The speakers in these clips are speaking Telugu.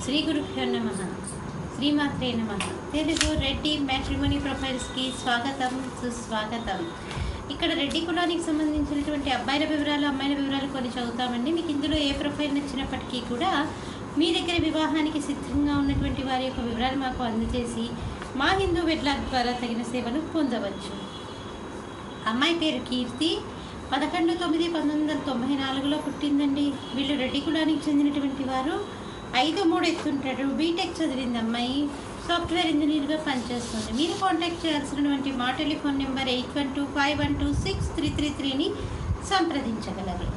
శ్రీ గురుభ్యో నమః. శ్రీమాత్రే నమః. తెలుగు రెడ్డి మ్యాట్రిమోనీ ప్రొఫైల్స్కి స్వాగతం, సుస్వాగతం. ఇక్కడ రెడ్డి కులానికి సంబంధించినటువంటి అబ్బాయిల వివరాలు, అమ్మాయిల వివరాలు కొన్ని చదువుతామండి. మీకు ఇందులో ఏ ప్రొఫైల్ నచ్చినప్పటికీ కూడా మీ దగ్గర వివాహానికి సిద్ధంగా ఉన్నటువంటి వారి యొక్క వివరాలు మాకు అందజేసి మా హిందూ వెడ్లాక్ ద్వారా తగిన సేవలు పొందవచ్చు. అమ్మాయి పేరు కీర్తి, 11/9/1994లో పుట్టిందండి. వీళ్ళు రెడ్డి కులానికి చెందినటువంటి వారు. 5'3" ఎత్తుంటాడు. బీటెక్ చదివింది అమ్మాయి. సాఫ్ట్వేర్ ఇంజనీర్గా పనిచేస్తుంది. మీరు కాంటాక్ట్ చేయాల్సినటువంటి మా టెలిఫోన్ నెంబర్ 8125126333ని సంప్రదించగలరు.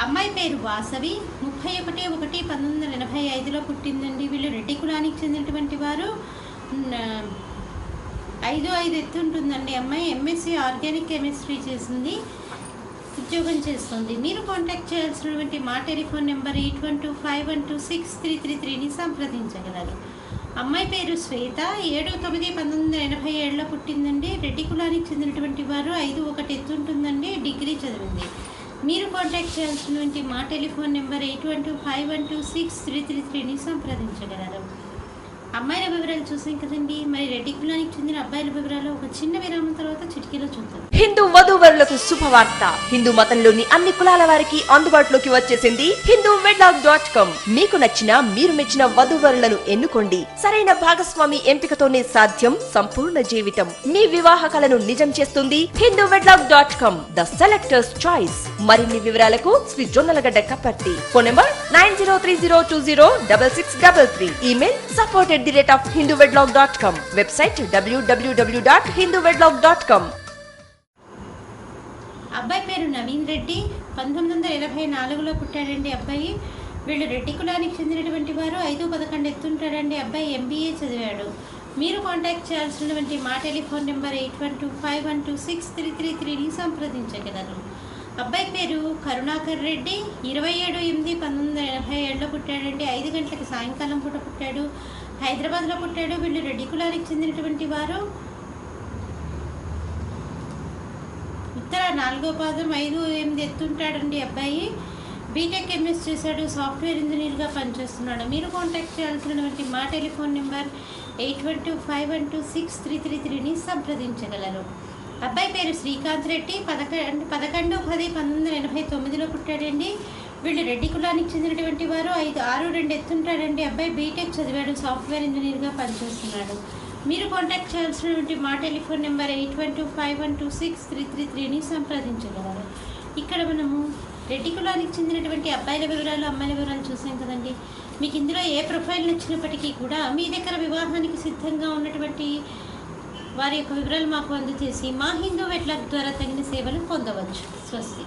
అమ్మాయి పేరు వాసవి, 31/1/1985లో పుట్టిందండి. వీళ్ళు రెడ్డి కులానికి చెందినటువంటి వారు. 5'5" ఎత్తుంటుందండి అమ్మాయి. ఎంఎస్సీ ఆర్గానిక్ కెమిస్ట్రీ చేసింది, ఉద్యోగం చేస్తుంది. మీరు కాంటాక్ట్ చేయాల్సినటువంటి మా టెలిఫోన్ నెంబర్ 8125126333ని సంప్రదించగలరు. అమ్మాయి పేరు శ్వేత, 7/9/1987లో పుట్టిందండి. రెడ్డి కులానికి చెందినటువంటి వారు. 5'1" ఎత్తుంటుందండి, డిగ్రీ చదివింది. మీరు కాంటాక్ట్ చేయాల్సినటువంటి మా టెలిఫోన్ నెంబర్ 8125126333ని సంప్రదించగలరు. అమ్మాయిల వివరాలు చూసాం కదండి. మరి రెడ్డి కులానికి చెందిన అబ్బాయిల వివరాలు ఒక చిన్న విరామం తర్వాత చిటికీలో చూద్దాం. హిందూ వధూవరులకు శుభవార్త. హిందూ మతంలోని అన్ని కులాల వారికి అందుబాటులోకి వచ్చేసింది హిందూ వెడ్లాక్.com. మీకు నచ్చిన, మీరు మెచ్చిన వధూవరులను ఎన్నుకోండి. సరైన భాగస్వామి ఎంపికతోనే సాధ్యం సంపూర్ణ జీవితం. మీ వివాహ కలను నిజం చేస్తుంది Hindu wedlock, the selectors choice. మరిన్ని వివరాలకు Shri Jonnalagadda Kaparthi. Phone number 9030206633. Email support@hinduvedlog.com. Website www.hinduvedlog.com. అబ్బాయి పేరు నవీన్ రెడ్డి, 1984లో పుట్టాడండి అబ్బాయి. వీళ్ళు రెడ్డి కులానికి చెందినటువంటి వారు. 5'11" ఎత్తుంటాడండి అబ్బాయి. ఎంబీఏ చదివాడు. మీరు కాంటాక్ట్ చేయాల్సినటువంటి మా టెలిఫోన్ నెంబర్ 8125126333ని సంప్రదించగలరు. అబ్బాయి పేరు కరుణాకర్ రెడ్డి, 27/8/1987లో పుట్టాడండి. 5 గంటలకి సాయంకాలం పూట పుట్టాడు. హైదరాబాద్లో పుట్టాడు. వీళ్ళు రెడ్డి కులానికి చెందినటువంటి వారు. ఉత్తర 4వ పాదం, 5'8" ఎత్తుంటాడండి అబ్బాయి. బీటెక్ ఎంఎస్ చేశాడు. సాఫ్ట్వేర్ ఇంజనీర్గా పనిచేస్తున్నాడు. మీరు కాంటాక్ట్ చేయాల్సినటువంటి మా టెలిఫోన్ నెంబర్ 8125126333ని సంప్రదించగలరు. అబ్బాయి పేరు శ్రీకాంత్ రెడ్డి, 11/10/1989లో పుట్టాడండి. వీళ్ళు రెడ్డి కులానికి చెందినటువంటి వారు. 5'6'2" ఎత్తుంటాడండి అబ్బాయి. బీటెక్ చదివాడు. సాఫ్ట్వేర్ ఇంజనీర్గా పనిచేస్తున్నాడు. మీరు కాంటాక్ట్ చేయాల్సినటువంటి మా టెలిఫోన్ నెంబర్ 8125126333ని సంప్రదించగలరు. ఇక్కడ మనము రెడ్డి కులానికి చెందినటువంటి అబ్బాయిల వివరాలు, అమ్మాయిల వివరాలు చూసాం కదండి. మీకు ఇందులో ఏ ప్రొఫైల్ నచ్చినప్పటికీ కూడా మీ దగ్గర వివాహానికి సిద్ధంగా ఉన్నటువంటి వారి యొక్క వివరాలు మాకు అందజేసి మా హిందూ వెడ్లాక్ ద్వారా తగిన సేవలు పొందవచ్చు. స్వస్తి.